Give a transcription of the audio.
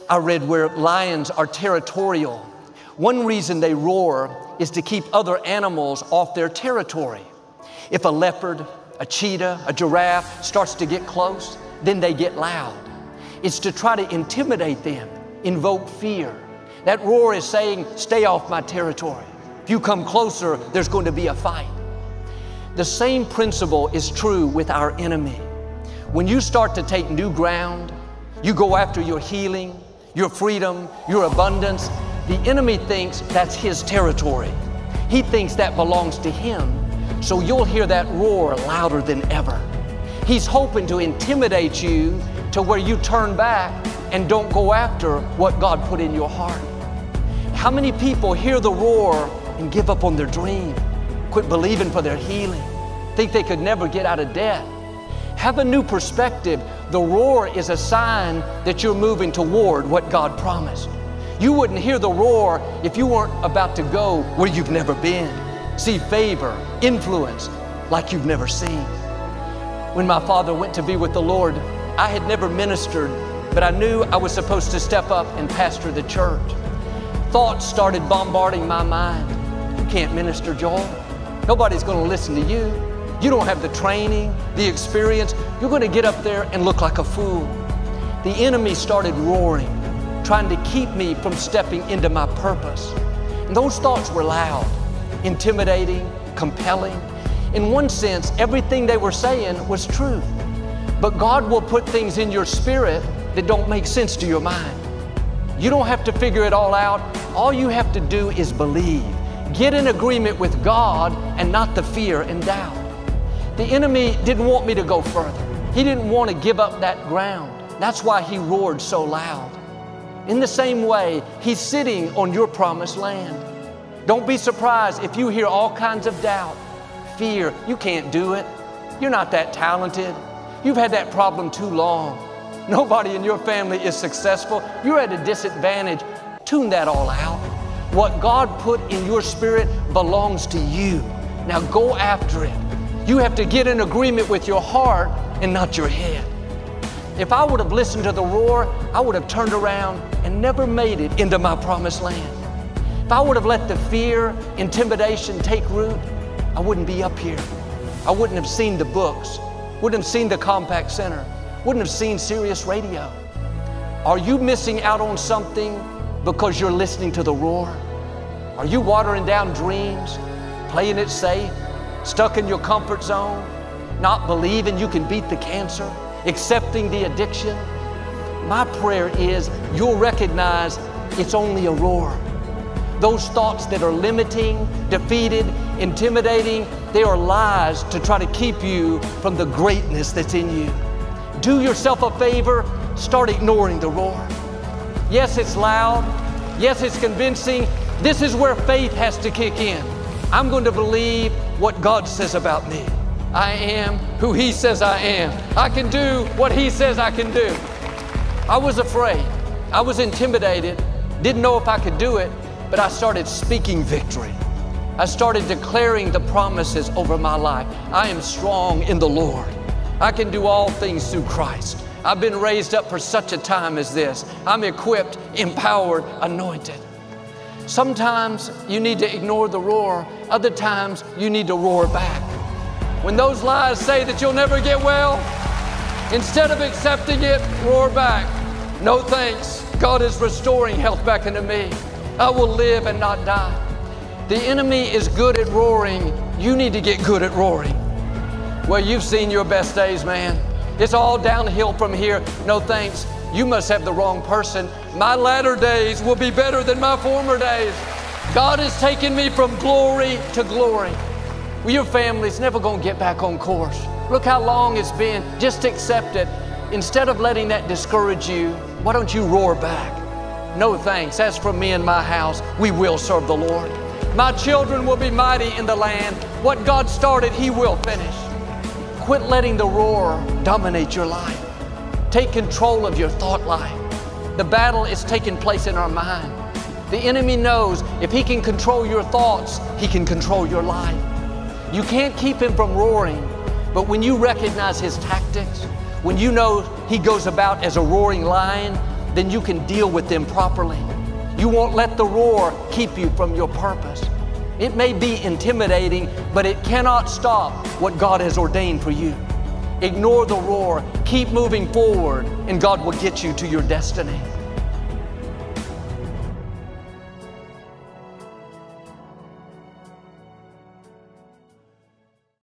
I read where lions are territorial. One reason they roar is to keep other animals off their territory. If a leopard, a cheetah, a giraffe starts to get close, then they get loud. It's to try to intimidate them, invoke fear. That roar is saying, stay off my territory. If you come closer, there's going to be a fight. The same principle is true with our enemy. When you start to take new ground, you go after your healing, your freedom, your abundance, the enemy thinks that's his territory. He thinks that belongs to him, so you'll hear that roar louder than ever. He's hoping to intimidate you to where you turn back and don't go after what God put in your heart. How many people hear the roar and give up on their dream, quit believing for their healing, think they could never get out of debt? Have a new perspective. The roar is a sign that you're moving toward what God promised. You wouldn't hear the roar if you weren't about to go where you've never been. See favor, influence like you've never seen. When my father went to be with the Lord, I had never ministered, but I knew I was supposed to step up and pastor the church. Thoughts started bombarding my mind. You can't minister, Joel. Nobody's going to listen to you. You don't have the training, the experience. You're going to get up there and look like a fool. The enemy started roaring, trying to keep me from stepping into my purpose. And those thoughts were loud, intimidating, compelling. In one sense, everything they were saying was truth. But God will put things in your spirit that don't make sense to your mind. You don't have to figure it all out. All you have to do is believe. Get in agreement with God and not the fear and doubt. The enemy didn't want me to go further. He didn't want to give up that ground. That's why he roared so loud. In the same way, he's sitting on your promised land. Don't be surprised if you hear all kinds of doubt, fear. You can't do it. You're not that talented. You've had that problem too long. Nobody in your family is successful. You're at a disadvantage. Tune that all out. What God put in your spirit belongs to you. Now go after it. You have to get in agreement with your heart and not your head. If I would have listened to the roar, I would have turned around and never made it into my promised land. If I would have let the fear, intimidation take root, I wouldn't be up here. I wouldn't have seen the books, wouldn't have seen the Compact Center, wouldn't have seen Sirius Radio. Are you missing out on something because you're listening to the roar? Are you watering down dreams, playing it safe, stuck in your comfort zone, not believing you can beat the cancer, accepting the addiction? My prayer is you'll recognize it's only a roar. Those thoughts that are limiting, defeated, intimidating, they are lies to try to keep you from the greatness that's in you. Do yourself a favor, start ignoring the roar. Yes, it's loud. Yes, it's convincing. This is where faith has to kick in. I'm going to believe what God says about me. I am who He says I am. I can do what He says I can do. I was afraid. I was intimidated. Didn't know if I could do it, but I started speaking victory. I started declaring the promises over my life. I am strong in the Lord. I can do all things through Christ. I've been raised up for such a time as this. I'm equipped, empowered, anointed. Sometimes you need to ignore the roar. Other times you need to roar back. When those lies say that you'll never get well, instead of accepting it, roar back. No thanks. God is restoring health back into me. I will live and not die. The enemy is good at roaring. You need to get good at roaring. Well, you've seen your best days, man. It's all downhill from here. No thanks. You must have the wrong person. My latter days will be better than my former days. God has taken me from glory to glory. Well, your family's never going to get back on course. Look how long it's been. Just accept it. Instead of letting that discourage you, why don't you roar back? No thanks. As for me and my house, we will serve the Lord. My children will be mighty in the land. What God started, He will finish. Quit letting the roar dominate your life. Take control of your thought life. The battle is taking place in our mind. The enemy knows if he can control your thoughts, he can control your life. You can't keep him from roaring, but when you recognize his tactics, when you know he goes about as a roaring lion, then you can deal with them properly. You won't let the roar keep you from your purpose. It may be intimidating, but it cannot stop what God has ordained for you. Ignore the roar, keep moving forward, and God will get you to your destiny.